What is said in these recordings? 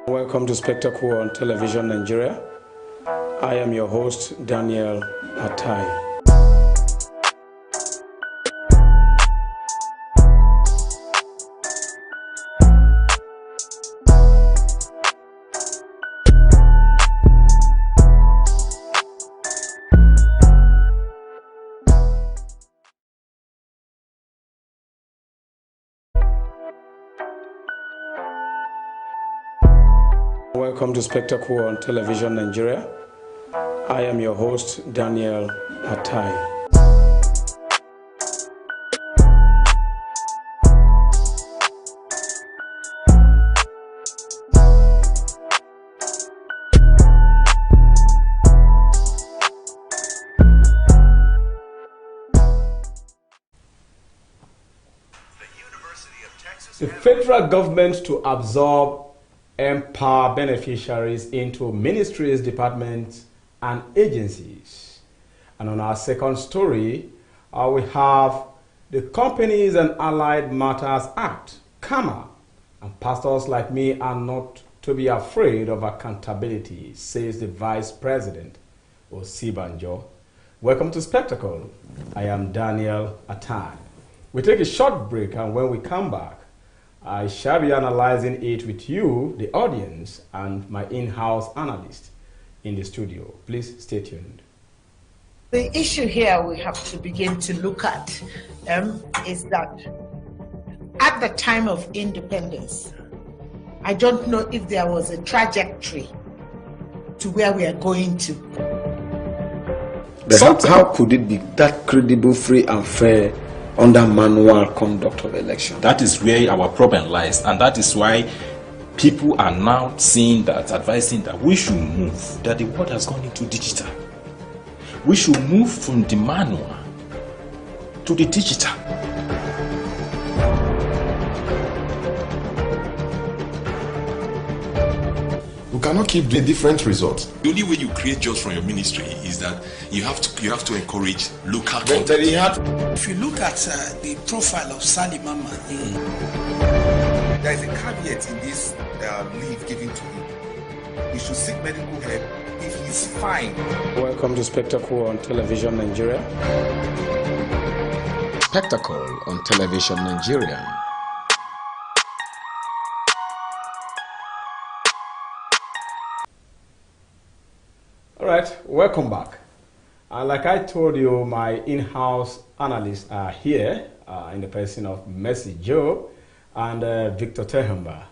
Welcome to Spectacle on Television Nigeria. I am your host, Daniel Atai. Welcome to Spectacle on Television Nigeria. I am your host, Daniel Atai. The federal government to absorb empower beneficiaries into ministries, departments, and agencies. And on our second story, we have the Companies and Allied Matters Act, CAMA. And pastors like me are not to be afraid of accountability, says the Vice President, Osibanjo. Welcome to Spectacle. I am Daniel Atai. We take a short break, and when we come back, I shall be analyzing it with you, the audience, and my in-house analyst in the studio. Please stay tuned. The issue here we have to begin to look at is that at the time of independence, I don't know if there was a trajectory to where we are going to. But how could it be that credible, free, and fair under manual conduct of election? That is where our problem lies, and that is why people are now seeing that, advising that we should move, that the world has gone into digital. We should move from the manual to the digital. We cannot keep doing different results. The only way you create jobs from your ministry is that you have to encourage local content. If you look at the profile of Sally Mama, there is a caveat in this leave given to him. He should seek medical help if he's fine. Welcome to Spectacle on Television Nigeria. Spectacle on Television Nigeria. All right, welcome back. Like I told you, my in-house analysts are here in the person of Mercy Joe and Victor Tehamba.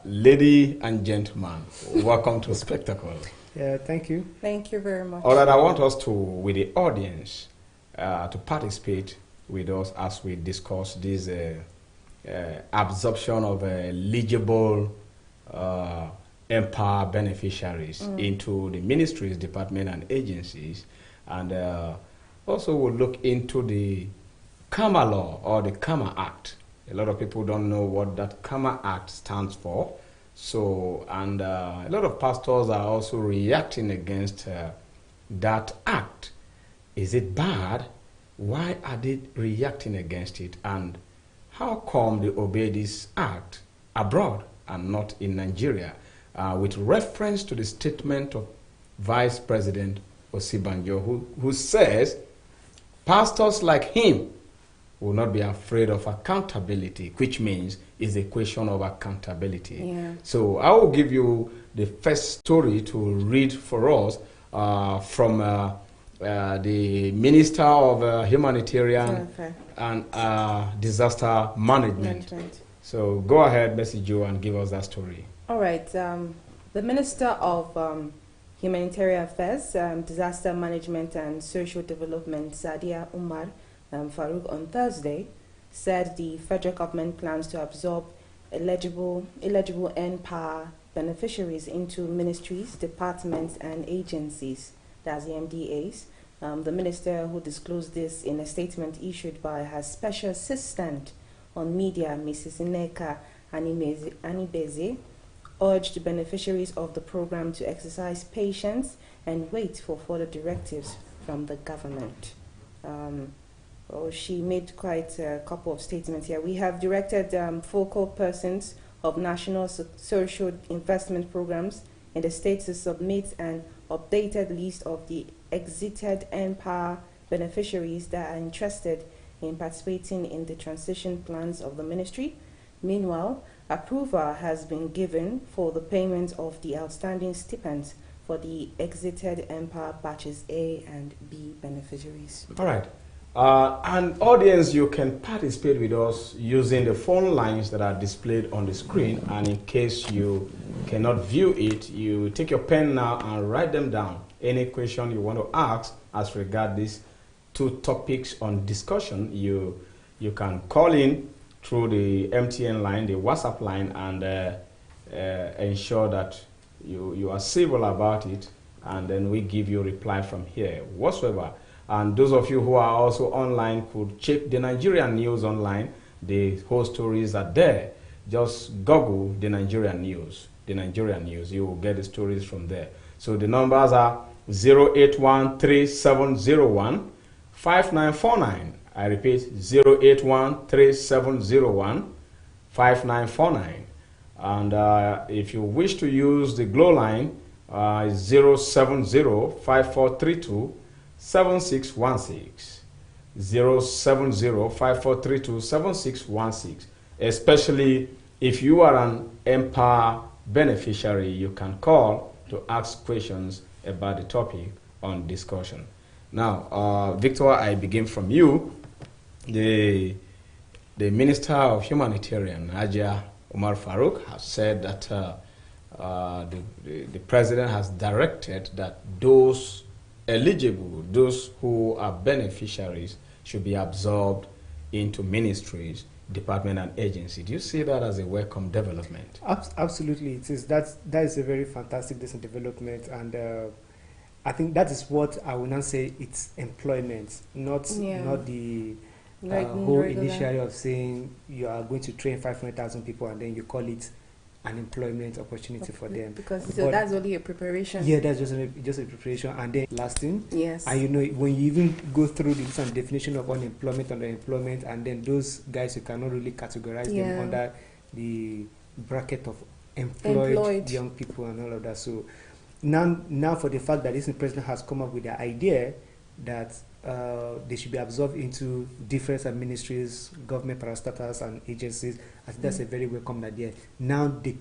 Lady and gentlemen, welcome to Spectacle. Yeah, thank you. Thank you very much. All right, I want us to, with the audience, to participate with us as we discuss this absorption of eligible empower beneficiaries into the ministries, department, and agencies. And also we'll look into the CAMA law or the CAMA Act. A lot of people don't know what that CAMA Act stands for. So, and a lot of pastors are also reacting against that act. Is it bad? Why are they reacting against it? And how come they obey this act abroad and not in Nigeria? With reference to the statement of Vice President Osibanjo, who says pastors like him will not be afraid of accountability, which means it's a question of accountability. Yeah. So I will give you the first story to read for us from the Minister of Humanitarian and Disaster Management. So go ahead, Mercy Joe, and give us that story. All right. The Minister of Humanitarian Affairs, Disaster Management and Social Development, Sadia Umar Farouk, on Thursday said the federal government plans to absorb eligible NPAR beneficiaries into ministries, departments, and agencies, that's the MDAs. The minister, who disclosed this in a statement issued by her special assistant on media, Mrs. Nneka Anibeze, urged beneficiaries of the program to exercise patience and wait for further directives from the government. She made quite a couple of statements here. We have directed focal persons of national social investment programs in the state to submit an updated list of the exited NPower beneficiaries that are interested in participating in the transition plans of the ministry. Meanwhile, approval has been given for the payment of the outstanding stipends for the exited NPower batches A and B beneficiaries. All right. And audience, you can participate with us using the phone lines that are displayed on the screen. And in case you cannot view it, you take your pen now and write them down. Any question you want to ask as regard these two topics on discussion, you can call in through the MTN line, the WhatsApp line, and ensure that you are civil about it, and then we give you a reply from here whatsoever. And those of you who are also online could check the Nigerian news online. The whole stories are there. Just Google the Nigerian news. The Nigerian news. You will get the stories from there. So the numbers are 08137015949. I repeat, 08137015949. And if you wish to use the Glow line, it's 0705432 7616, 07054327616. Especially if you are an NPower beneficiary, you can call to ask questions about the topic on discussion. Now, Victor, I begin from you. The Minister of Humanitarian, Hajiya Umar Farouk, has said that the President has directed that those eligible, those who are beneficiaries, should be absorbed into ministries, department, and agency. Do you see that as a welcome development? Absolutely, it is. That is a very fantastic development, and I think that is what I will now say. It's employment, not the whole initially of saying you are going to train 500,000 people and then you call it an employment opportunity for them. Because that's only a preparation. Yeah, that's just a preparation, and then lasting. Yes. And you know, when you even go through the different definition of unemployment, underemployment, and then those guys, you cannot really categorize them under the bracket of employed young people and all of that. So now for the fact that this president has come up with the idea that they should be absorbed into different ministries, government parastatals, and agencies, I think that's a very welcome idea. Now they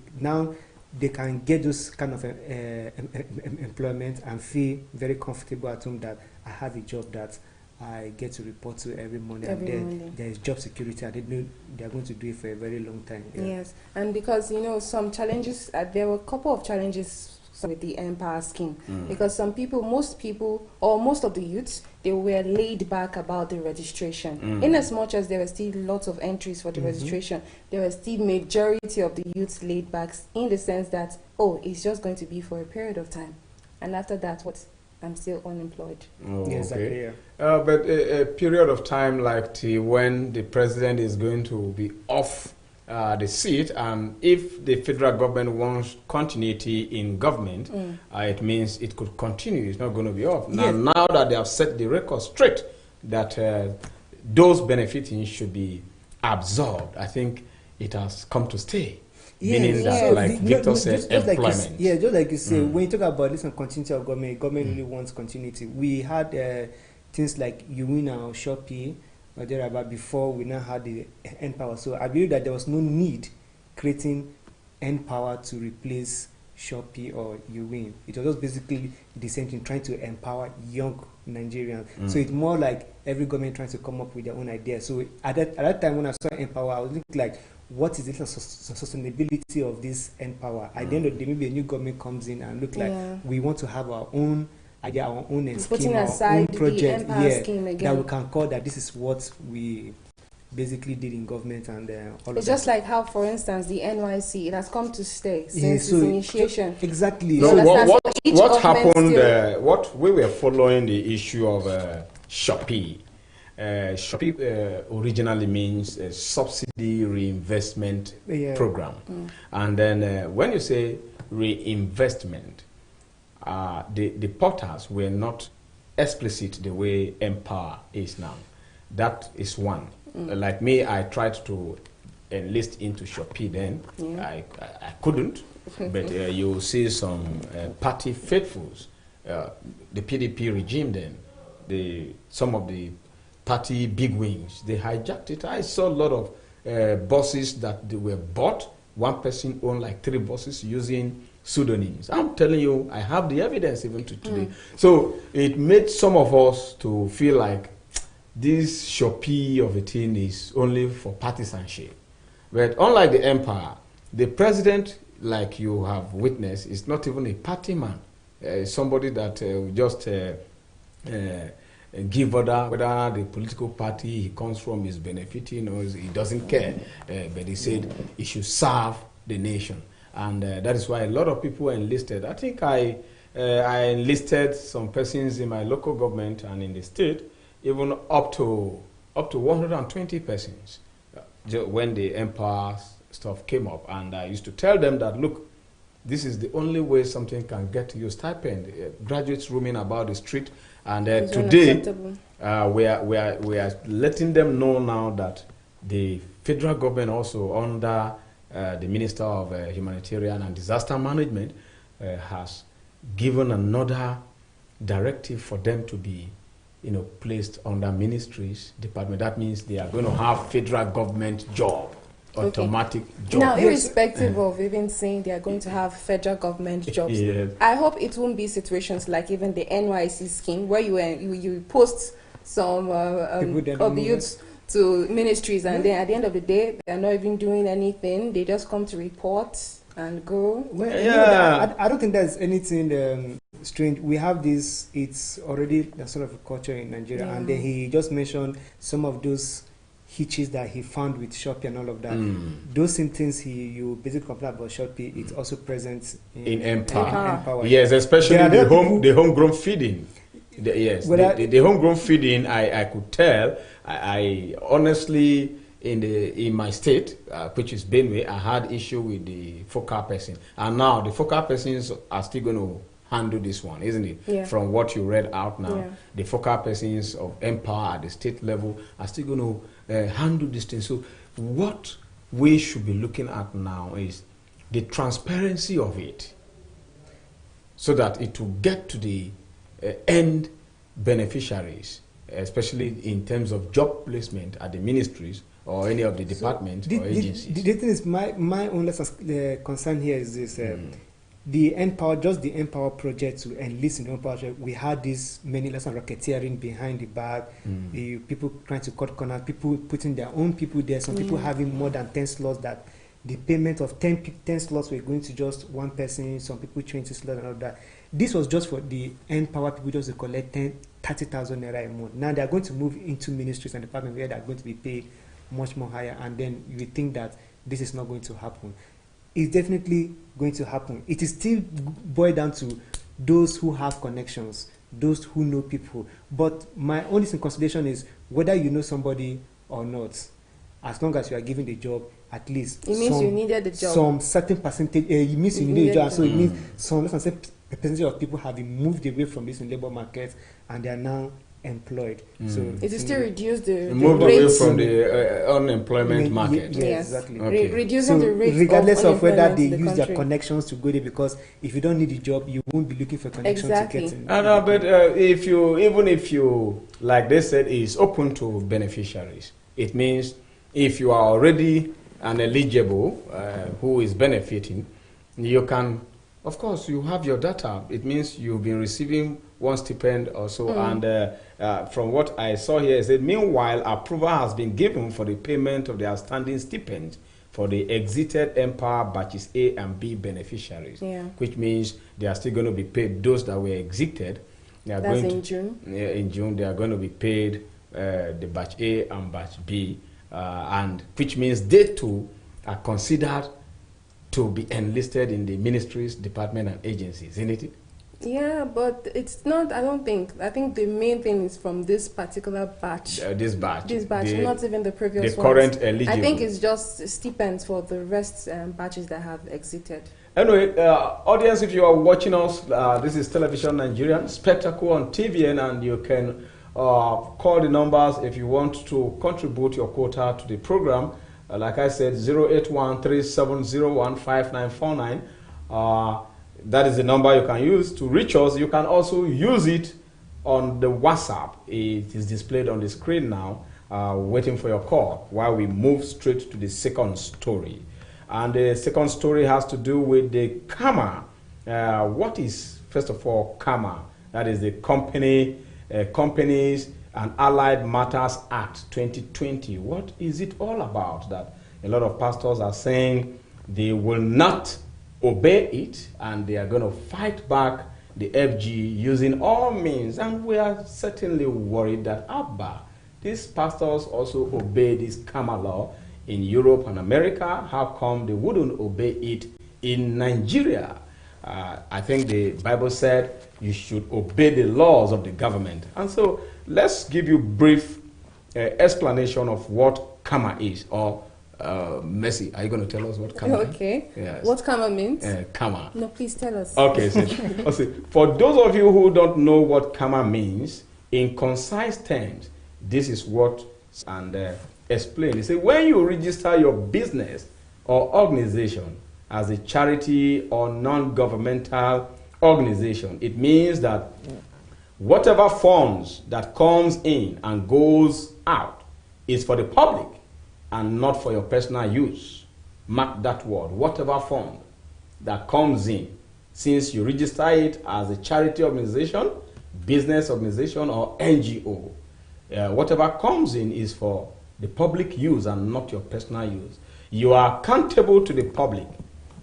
can get those kind of employment and feel very comfortable at home that I have a job that I get to report to every morning. There is job security, and they know they are going to do it for a very long time. Yeah. Yes, and because some challenges, there were a couple of challenges with the NPower scheme, because most of the youths, they were laid back about the registration. In as much as there were still lots of entries for the registration, there was still majority of the youths laid back in the sense that, it's just going to be for a period of time, and after that, I'm still unemployed. Okay. But a period of time like when the president is going to be off the seat, and if the federal government wants continuity in government, it means it could continue. It's not going to be off. Now that they have set the record straight that those benefiting should be absorbed, I think it has come to stay. Meaning that, like Victor said, employment. Just like you say, when you talk about this and continuity of government really wants continuity. We had things like Uwina or Shopee, or thereabout, before we now had the NPower. So I believe that there was no need creating NPower to replace Shopee or Uwin. It was just basically the same thing, trying to empower young Nigerians. So it's more like every government trying to come up with their own idea. So at that time when I saw NPower, I was thinking like, what is the sustainability of this NPower? At the end of the day, maybe a new government comes in and look like we want to have our own idea, our own scheme, our own project, that we can call that this is what we basically did in government, and all it's of just like how, for instance, the NYC, it has come to stay since its initiation. Exactly. No, what happened? What we were following the issue of Shopee. Shopee originally means a subsidy reinvestment program, and then when you say reinvestment, the portals were not explicit the way NPower is now. That is one. Like me, I tried to enlist into Shopee then. I couldn't. But you see some party faithfuls, the PDP regime then, some of the party bigwigs, they hijacked it. I saw a lot of buses that they were bought. One person owned like 3 buses using pseudonyms. I'm telling you, I have the evidence even to today. So it made some of us to feel like this Shopee of a thing is only for partisanship. But unlike the empire, the president, like you have witnessed, is not even a party man. Somebody that just give order whether the political party he comes from is benefiting or he doesn't care. But he said he should serve the nation. And that is why a lot of people enlisted. I think I enlisted some persons in my local government and in the state, even up to 120 persons when the empire stuff came up. And I used to tell them that, look, this is the only way something can get to your stipend. Graduates roaming about the street. And today, we are letting them know now that the federal government also under the Minister of Humanitarian and Disaster Management has given another directive for them to be, placed under ministries, department. That means they are going to have federal government job, automatic job. Now, irrespective of even saying they are going to have federal government jobs, I hope it won't be situations like even the NYC scheme where you post some of the youths to ministries, and then at the end of the day, they are not even doing anything. They just come to report and go. Well, I don't think there's anything strange. We have this, it's already the sort of culture in Nigeria, and then he just mentioned some of those hitches that he found with Shopee and all of that. Those same things you basically complain about Shopee, it's also present in Empower. Yes, especially the homegrown feeding. The homegrown feeding, I could tell. I honestly, in my state, which is Benue, I had issue with the focal person, and now the focal persons are still going to handle this one, isn't it? Yeah. From what you read out now, the focal persons of Empower at the state level are still going to handle this thing. So what we should be looking at now is the transparency of it, so that it will get to the end beneficiaries, especially in terms of job placement at the ministries or any of the departments or agencies. The thing is, my only concern here is this: the Empower project to enlist in the Empower project. We had this many lessons racketeering behind the back, people trying to cut corners, people putting their own people there. Some people having more than 10 slots that. The payment of 10 slots were going to just one person, some people 20 slots and all that. This was just for the Empower people just to collect 30,000 naira a month. Now they are going to move into ministries and departments where they are going to be paid much more higher, and then you would think that this is not going to happen. It's definitely going to happen. It is still boiled down to those who have connections, those who know people. But my only consideration is whether you know somebody or not. As long as you are given the job, at least it means you needed the job. Some certain percentage. It means you needed the job. So it means some percentage of people have been moved away from this labor market and they are now employed. So it will still reduce the moved away from the unemployment market. Yes, exactly. Reducing the rates, regardless of whether they use their connections to go there, because if you don't need a job, you won't be looking for connections to get in. I know, but if you, like they said, is open to beneficiaries, it means if you are already an eligible who is benefiting, you can, of course, you have your data. It means you've been receiving one stipend or so. And from what I saw here, it said, meanwhile, approval has been given for the payment of the outstanding stipend for the exited Empower batches A and B beneficiaries, which means they are still going to be paid. Those that were exited, they are going in June. In June, they are going to be paid the batch A and batch B. And which means they too are considered to be enlisted in the ministries, department, and agencies, isn't it? Yeah, but it's not. I think the main thing is from this particular batch. This batch, not even the previous the current ones. eligible. I think it's just stipends for the rest batches that have exited. Anyway, audience, if you are watching us, this is Television Nigerian Spectacle on TVN, and you can call the numbers if you want to contribute your quota to the program. like I said, 081-3701-5949. That is the number you can use to reach us. You can also use it on the WhatsApp. It is displayed on the screen now, waiting for your call while we move straight to the second story. And the second story has to do with the CAMA. What is, first of all, CAMA? That is the Companies and Allied Matters Act 2020. What is it all about? That a lot of pastors are saying they will not obey it and they are going to fight back the FG using all means. And we are certainly worried that these pastors also obey this CAMA law in Europe and America. How come they wouldn't obey it in Nigeria? I think the Bible said you should obey the laws of the government. And so let's give you brief explanation of what CAMA is. Or Mercy, are you going to tell us what CAMA is? Okay. Yes. What CAMA means? CAMA. No, please tell us. Okay. So, for those of you who don't know what CAMA means, in concise terms, this is what and explain. They say when you register your business or organization as a charity or non-governmental organization, it means that whatever funds that comes in and goes out is for the public and not for your personal use. Mark that word. Whatever fund that comes in, since you register it as a charity organization, business organization, or NGO, whatever comes in is for the public use and not your personal use. You are accountable to the public.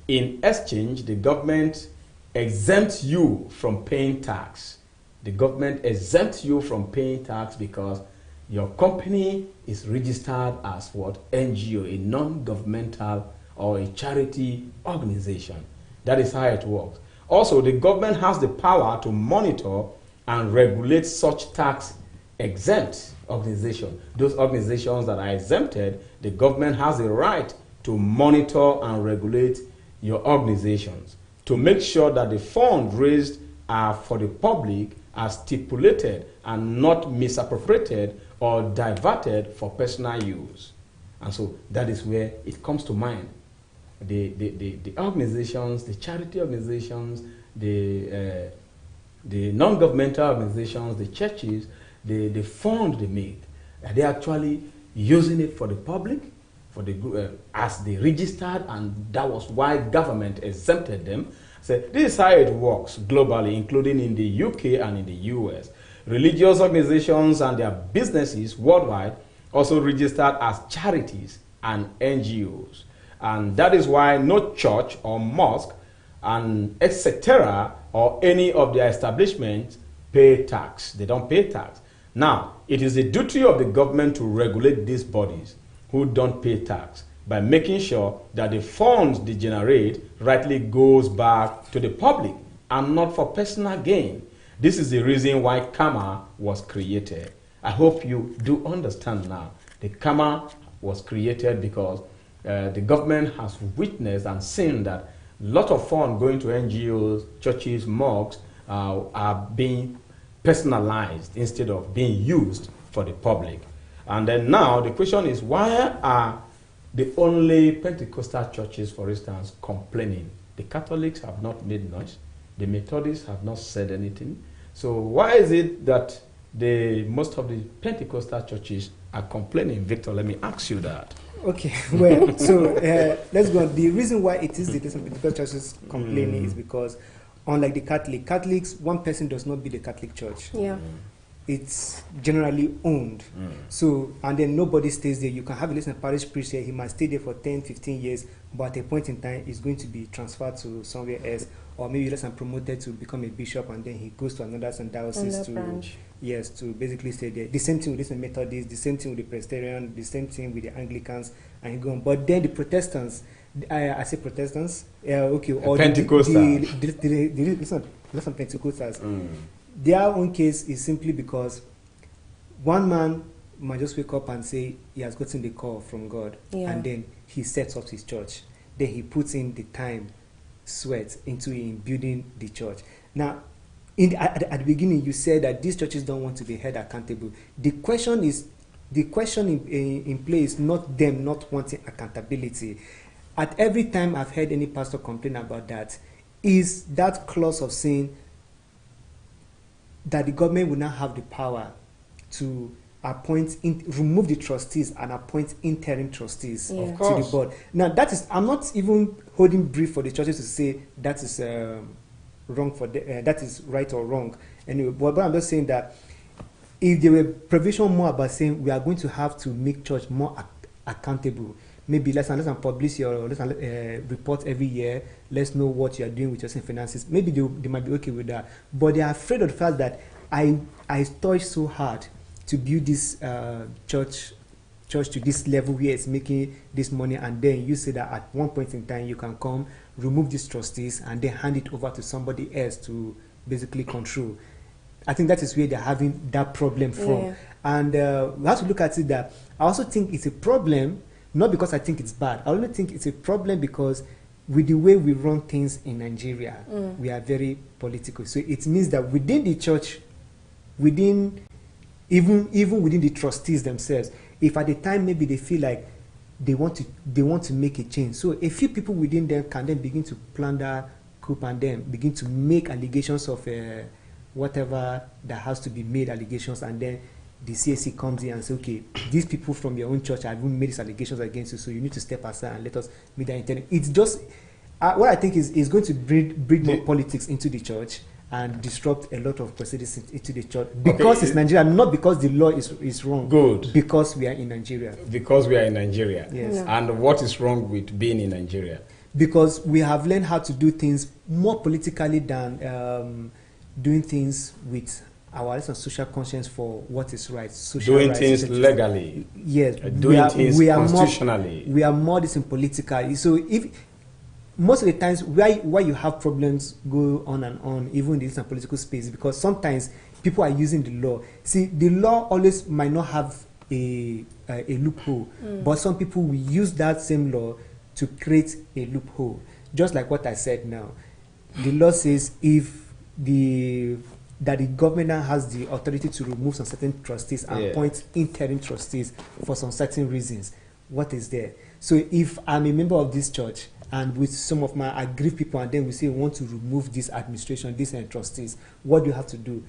In exchange, the government exempts you from paying tax. The government exempts you from paying tax because your company is registered as what? NGO, a non-governmental or a charity organization. That is how it works. Also, the government has the power to monitor and regulate such tax-exempt organizations. Those organizations that are exempted, the government has the right to monitor and regulate your organizations to make sure that the funds raised are for the public as stipulated and not misappropriated or diverted for personal use. And so that is where it comes to mind. The organizations, the charity organizations, the non-governmental organizations, the churches, the fund they make, are they actually using it for the public, for the as they registered, and that was why government exempted them. So this is how it works globally, including in the UK and in the US. Religious organizations and their businesses worldwide also registered as charities and NGOs. And that is why no church or mosque and etc. or any of their establishments pay tax. They don't pay tax. Now, it is the duty of the government to regulate these bodies who don't pay tax by making sure that the funds they generate rightly goes back to the public and not for personal gain. This is the reason why CAMA was created. I hope you do understand now. The CAMA was created because the government has witnessed and seen that a lot of funds going to NGOs, churches, mosques are being personalized instead of being used for the public. And then now the question is, why are the only Pentecostal churches, for instance, complaining? The Catholics have not made noise. The Methodists have not said anything. So why is it that most of the Pentecostal churches are complaining? Victor, let me ask you that. Okay, well, so let's go on. The reason why it is the Pentecostal churches complaining is because, unlike the Catholics, one person does not be the Catholic Church. Yeah. It's generally owned. So, and then nobody stays there. You can have a listen parish priest here. He might stay there for 10, 15 years, but at a point in time, he's going to be transferred to somewhere else, or maybe less and promoted to become a bishop, and then he goes to another diocese to branch. Yes, to basically stay there. The same thing with the Methodists, the same thing with the Presbyterian, the same thing with the Anglicans, and he go on. But then the Protestants, I say Protestants, okay, or Pentecostals, listen, Pentecostals. Their own case is simply because one man might just wake up and say he has gotten the call from God, and then he sets up his church. Then he puts in the time, sweat into in building the church. Now, at the beginning, you said that these churches don't want to be held accountable. The question is, the question in play is not them not wanting accountability. At every time I've heard any pastor complain about that, is that clause of saying that the government will not have the power to remove the trustees and appoint interim trustees to the board. Now, that is, I'm not even holding brief for the churches to say that is wrong that is right or wrong. Anyway, but I'm just saying that if there were provision more about saying we are going to have to make church more accountable, maybe let's publish your report every year. Let's know what you are doing with your finances. Maybe they might be okay with that. But they are afraid of the fact that I touched so hard to build this church to this level where it's making this money, and then you say that at one point in time you can come, remove these trustees, and then hand it over to somebody else to basically control. I think that is where they're having that problem from. Yeah. And we have to look at it that I also think it's a problem, not because I think it's bad. I only think it's a problem because with the way we run things in Nigeria, we are very political. So it means that within the church, even within the trustees themselves, if at the time maybe they feel like they want to make a change, so a few people within them can then begin to plan that coup and then begin to make allegations of whatever that has to be made allegations, and then the CAC comes in and says, okay, these people from your own church have even made these allegations against you, so you need to step aside and let us meet that intent. It's just what I think is going to breed more politics into the church and disrupt a lot of proceedings into the church because it's Nigeria, not because the law is wrong. Good. Because we are in Nigeria. Because we are in Nigeria. Yes. Yeah. And what is wrong with being in Nigeria? Because we have learned how to do things more politically than doing things with our social conscience for what is right. Doing things legally. Yes. Doing things constitutionally. We are more this in political. So if most of the times why you have problems go on and on, even in this political space, because sometimes people are using the law. See, the law always might not have a loophole, but some people will use that same law to create a loophole. Just like what I said now. The law says that the governor has the authority to remove some certain trustees and appoint interim trustees for some certain reasons. What is there? So if I'm a member of this church and with some of my aggrieved people, and then we say we want to remove this administration, these trustees, what do you have to do?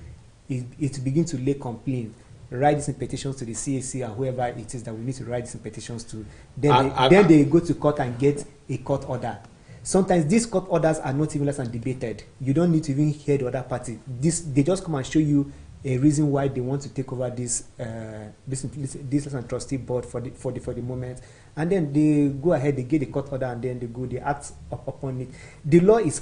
Is to begin to lay complaint, write these petitions to the CAC and whoever it is that we need to write these petitions to. Then they go to court and get a court order. Sometimes these court orders are not even less than debated. You don't need to even hear the other party. They just come and show you a reason why they want to take over this trustee board for the moment, and then they go ahead, they get the court order, and then they act upon it. The law is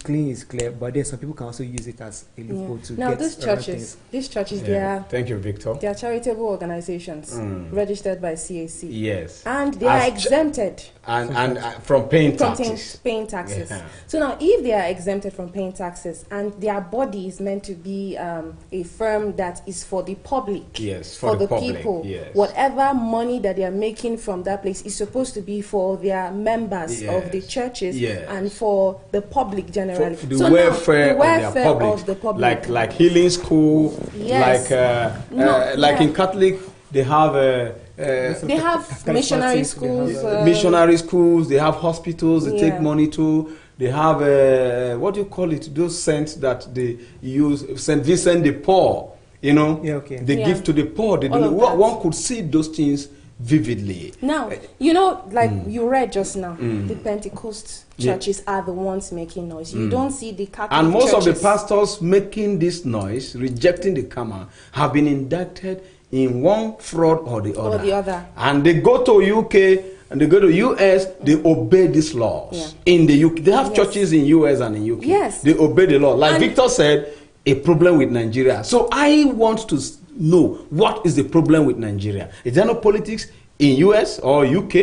clean, is clear, but then some people can also use it as a loophole to now get these churches, they are, thank you, Victor, they are charitable organizations registered by CAC. Yes, and they are exempted and from paying taxes. Yeah. So now, if they are exempted from paying taxes and their body is meant to be a firm that is for the public, yes, for the public, people, yes, whatever money that they are making from that place is supposed to be for their members of the churches and for the public generally. For the welfare of the public. Like healing school, like in Catholic, they have missionary schools. Missionary schools. They have hospitals. They take money to. They have what do you call it? Those saints that they use, Saint Vincent de Paul. You know, they give to the poor. One could see those things vividly. Now, you know, like you read just now, the Pentecost churches are the ones making noise. You don't see the Catholic and most churches. of the pastors making this noise, rejecting the Karma, have been indicted in one fraud or the other. And they go to UK and they go to US, they obey these laws. In the UK, they have churches in US and in UK. Yes. They obey the law. Like Victor said, a problem with Nigeria. So I want to know, what is the problem with Nigeria? Is there no politics in US or UK?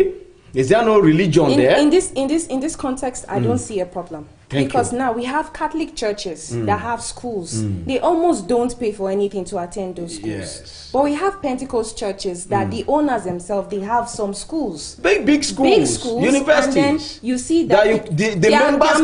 Is there no religion there? In this context, I don't see a problem. Because now we have Catholic churches that have schools. They almost don't pay for anything to attend those schools. Yes. But we have Pentecost churches that the owners themselves, they have some schools. Big schools, universities. And then you see that, the members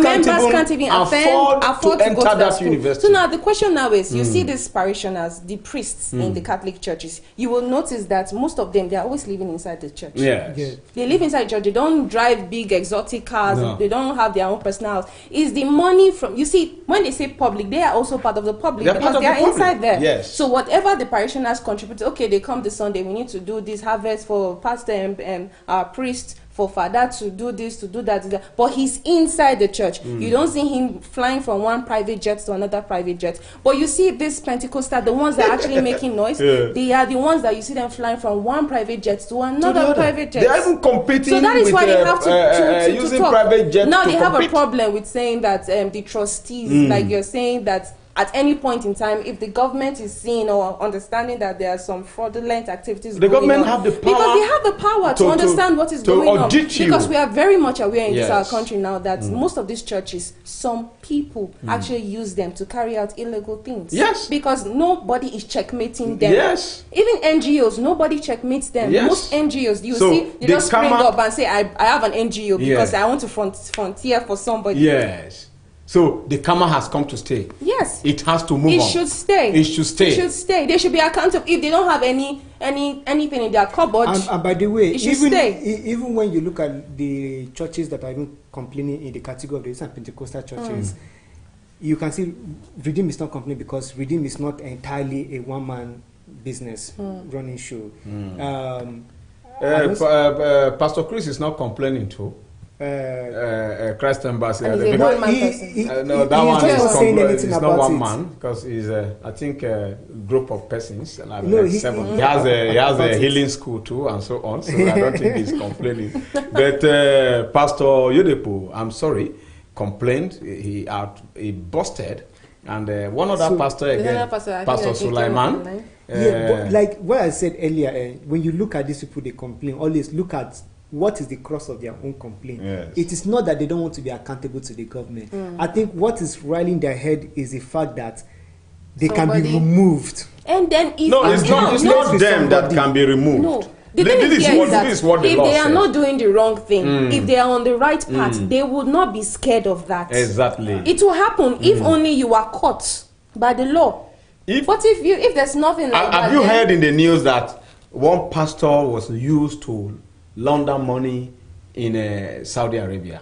can't even afford to enter that university. So now the question now is, you see these parishioners, the priests in the Catholic churches, you will notice that most of them, they are always living inside the church. Yes. They live inside the church. They don't drive big exotic cars. No. They don't have their own personal house. It's the money from, you see, when they say public, they are also part of the public because they are inside there. Yes. So whatever the parishioners contribute, okay, they come this Sunday, we need to do this harvest for pastor and our priest, for father to do this, to do that, but he's inside the church. You don't see him flying from one private jet to another private jet. But you see this Pentecostal, the ones that are actually making noise, they are the ones that you see them flying from one private jet to another private jet. They are even competing. So that is why they have to using talk. private jets. Now they have a problem with saying that the trustees, like you're saying that at any point in time, if the government is seeing or understanding that there are some fraudulent activities the going government on, have the power, because they have the power to understand what is going on. Because we are very much aware in this our country now that most of these churches, some people actually use them to carry out illegal things. Yes. Because nobody is checkmating them. Yes. Even NGOs, nobody checkmates them. Yes. Most NGOs, you see, they just spring up and say, I have an NGO because I want to frontier for somebody. Yes. So the karma has come to stay. Yes. It has to move on. It should stay. It should stay. It should stay. They should be accountable. If they don't have anything in their cupboard, and by the way, it should stay. Even when you look at the churches that are even complaining in the category of the Pentecostal churches, you can see Redeem is not complaining because Redeem is not entirely a one-man business running show. Pastor Chris is not complaining too. Christ Ambassador. No, that one is not one man because he's I think a group of persons. Like no, seven. He has a healing school too and so on. So I don't think he's complaining. But Pastor Yodepo, I'm sorry, complained. He busted, and one other pastor again, Pastor Sulaiman. But like what I said earlier, when you look at these people, they complain. Always look at what is the cross of their own complaint. Yes. It is not that they don't want to be accountable to the government. I think what is riling their head is the fact that they can be removed. And then if it's not them that can be removed. No. The thing is what the if law they are says. not doing the wrong thing, if they are on the right path, they would not be scared of that. Exactly. It will happen if only you are caught by the law. But if there's nothing like that, have you heard in the news that one pastor was used to launder money in Saudi Arabia?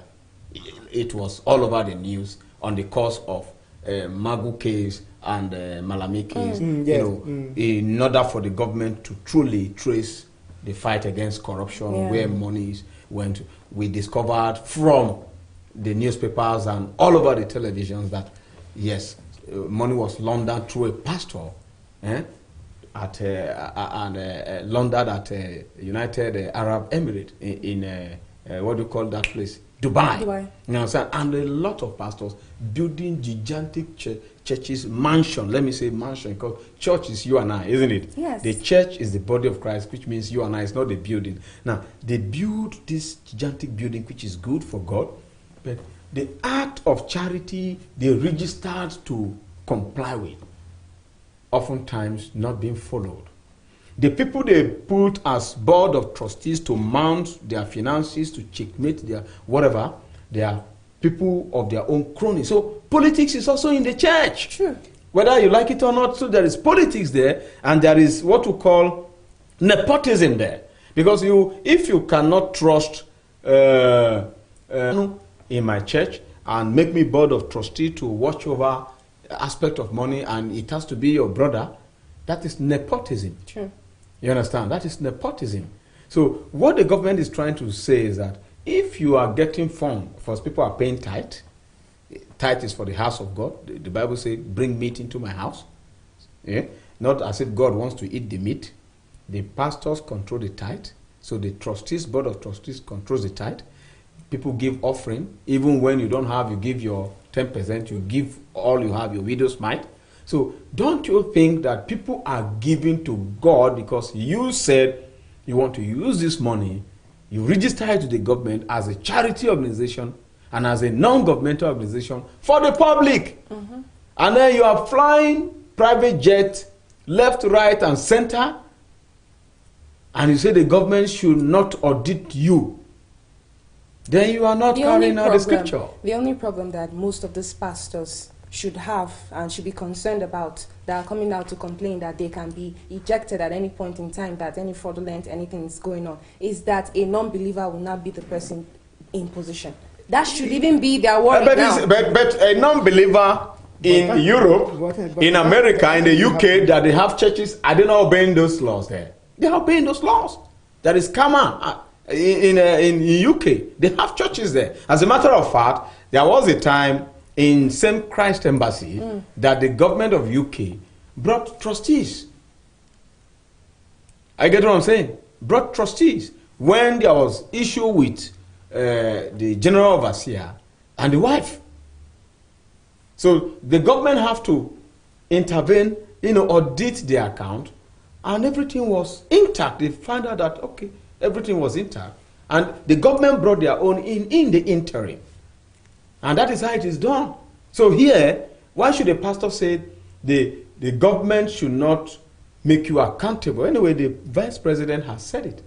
It was all over the news on the course of Magu case and Malami case. In order for the government to truly trace the fight against corruption, where monies went, we discovered from the newspapers and all over the televisions that yes, money was laundered through a pastor, laundered at United Arab Emirates in what do you call that place? Dubai. You know what I'm saying? And a lot of pastors building gigantic churches, mansion. Let me say mansion because church is you and I, isn't it? Yes. The church is the body of Christ, which means you and I. It's not the building. Now they build this gigantic building, which is good for God, but the act of charity they registered to comply with, oftentimes not being followed. The people they put as board of trustees to mount their finances, to checkmate their whatever, they are people of their own crony. So politics is also in the church. True. Whether you like it or not, so there is politics there, and there is what we call nepotism there. Because if you cannot trust in my church and make me board of trustee to watch over aspect of money, and it has to be your brother, that is nepotism. True. You understand? That is nepotism. So what the government is trying to say is that if you are getting funds, first people are paying tithe. Tithe is for the house of God. The Bible says, bring meat into my house. Yeah? Not as if God wants to eat the meat. The pastors control the tithe. So the trustees, board of trustees controls the tithe. People give offering. Even when you don't have, you give your 10%. You give all you have, your widow's mite. So don't you think that people are giving to God because you said you want to use this money, you register it to the government as a charity organization, and as a non-governmental organization for the public. And then you are flying private jet left, right, and center, and you say the government should not audit you. Then you are not carrying out the scripture. The only problem that most of these pastors should have and should be concerned about, that are coming out to complain that they can be ejected at any point in time, that any fraudulent anything is going on, is that a non-believer will not be the person in position. That should even be their worry now. But a non-believer in Europe, in America, in the UK, that they have churches, are they not obeying those laws there? They are obeying those laws. That is common. In UK, they have churches there. As a matter of fact, there was a time in St. Christ Embassy that the government of UK brought trustees. I get what I'm saying? Brought trustees when there was issue with the general overseer and the wife. So the government have to intervene, audit the account, and everything was intact. They found out that, okay, everything was intact. And the government brought their own in the interim. And that is how it is done. So here, why should a pastor say the government should not make you accountable? Anyway, the vice president has said it.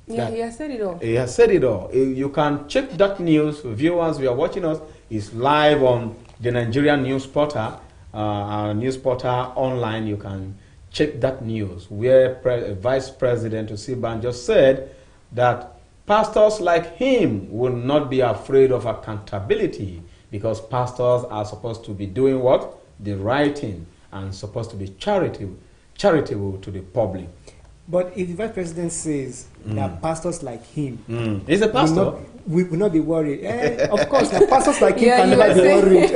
Yeah, he has said it all. He has said it all. You can check that news. Viewers who are watching us, is live on the Nigerian news portal, online. You can check that news where Vice President Osiban just said that pastors like him will not be afraid of accountability, because pastors are supposed to be doing what? The right thing, and supposed to be charitable to the public. But if the vice president says that pastors like him, he's a pastor, we will not be worried. Of course, pastors like him can never be worried.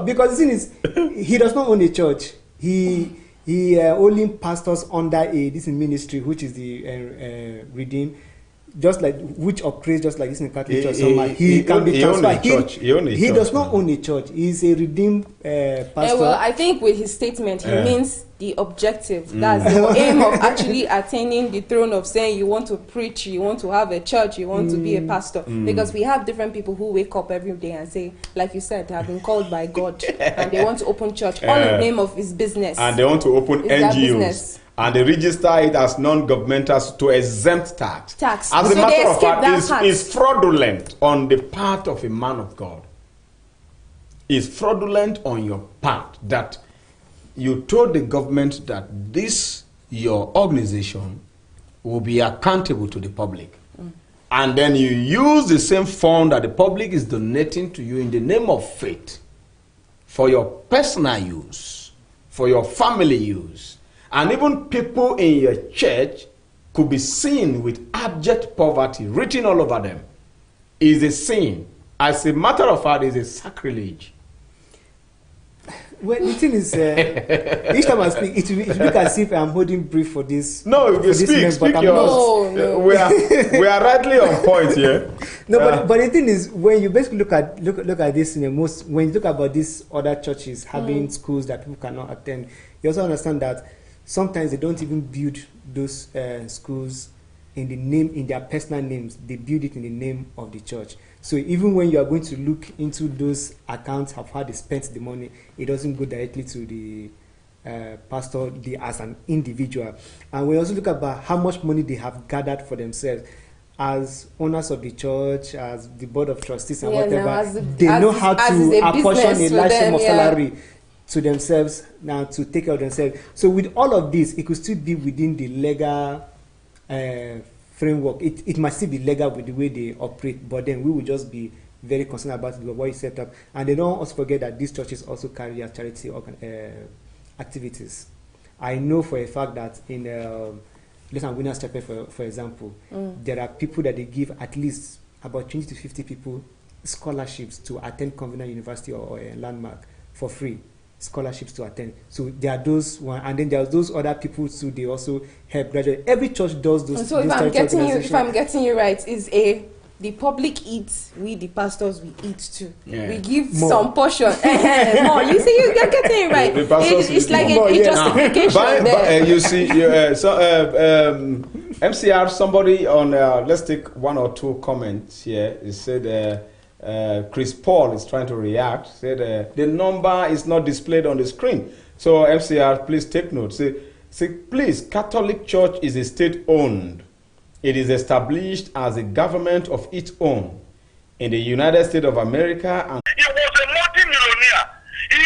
because the thing is, he does not own a church. He only pastors under this ministry, which is the Redeem, just like which operates just like this in the Catholic Church. He can be transferred. He does not own a church. He's a redeemed pastor. Well, I think with his statement, he means the objective. That's the aim of actually attaining the throne of saying you want to preach, you want to have a church, you want to be a pastor. Because we have different people who wake up every day and say, like you said, they have been called by God and they want to open church all in the name of his business. And they want to open NGOs. And they register it as non-governmental to exempt tax. As a matter of fact, it's fraudulent on the part of a man of God. It's fraudulent on your part that you told the government that this, your organization, will be accountable to the public. And then you use the same fund that the public is donating to you in the name of faith for your personal use, for your family use. And even people in your church could be seen with abject poverty written all over them. Is a sin. As a matter of fact, it's a sacrilege. Well, the thing is, each time I speak, it will look as if I'm holding brief for this. No, you speak yours. No. We are rightly on point here. No, but the thing is, when you basically look at this in the most, when you look about these other churches having schools that people cannot attend, you also understand that sometimes they don't even build those schools in their personal names. They build it in the name of the church. So even when you are going to look into those accounts of how they spent the money, it doesn't go directly to the pastor as an individual. And we also look about how much money they have gathered for themselves as owners of the church, as the board of trustees and whatever. They know how to apportion a large sum of salary to themselves now to take care of themselves. So with all of this, it could still be within the legal framework. It must still be legal with the way they operate, but then we will just be very concerned about what you set up. And they don't also forget that these churches also carry out charity activities. I know for a fact that in Winners Chapel, for example, there are people that they give at least about 20 to 50 people scholarships to attend Convenant University or a landmark for free. Scholarships to attend. So there are those one, and then there are those other people too. They also help graduate. Every church does those. And so if I'm getting you right, is the public eats, we the pastors we eat too. Yeah. We give more. Some portion. More. You see, you're getting it right. It's like a justification there. You see, MCR. Somebody on let's take one or two comments here. He said Chris Paul is trying to react. Said the number is not displayed on the screen. So FCR, please take note. Say, please, Catholic Church is a state-owned. It is established as a government of its own in the United States of America. And he was a multi-millionaire. He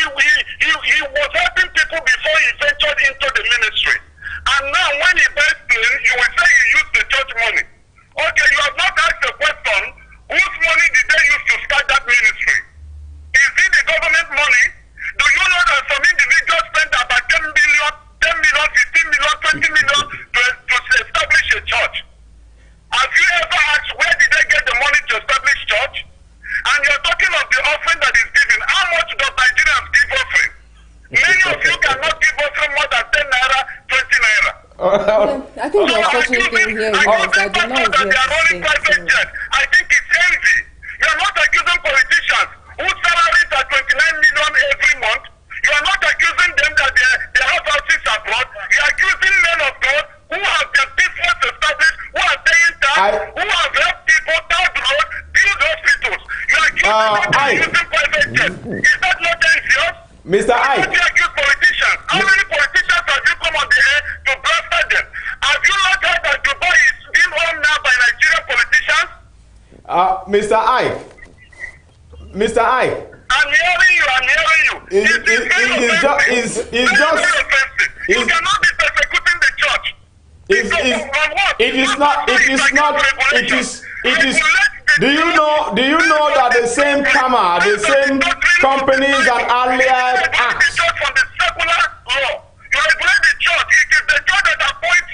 was helping people before he ventured into the ministry. And now when he buys plane, you will say he used the church money. Okay, you have not asked the question, whose money did they use to start that ministry? Is it the government money? Do you know that some individuals spent about 10 million, 15 million, 20 million to establish a church? Have you ever asked where did they get the money to establish church? And you're talking of the offering that is given. How much does Nigerians give offering? Many of you cannot give offering more than 10 naira, 20 naira. I think the unfortunate thing here is that the law is here. I think it's envy. You're not accusing politicians whose salaries are 29 million every month. You are not accusing them that they have houses abroad. You are accusing men of God who have their business established, who are paying tax, who have helped people down the road, build hospitals. You are accusing them of using private jets. Is that not envious? Mr. I. You accuse politicians. How many politicians have you come on the air to blasted them? Have you not heard that Dubai is being owned now by Nigerian politicians? Mr. I. Mr. I. I'm hearing you. It's just you cannot be persecuting the church. It is. Do you know that the same Kama, the same companies and earlier acts? From the secular law, you regulate the church. It is the church that appoints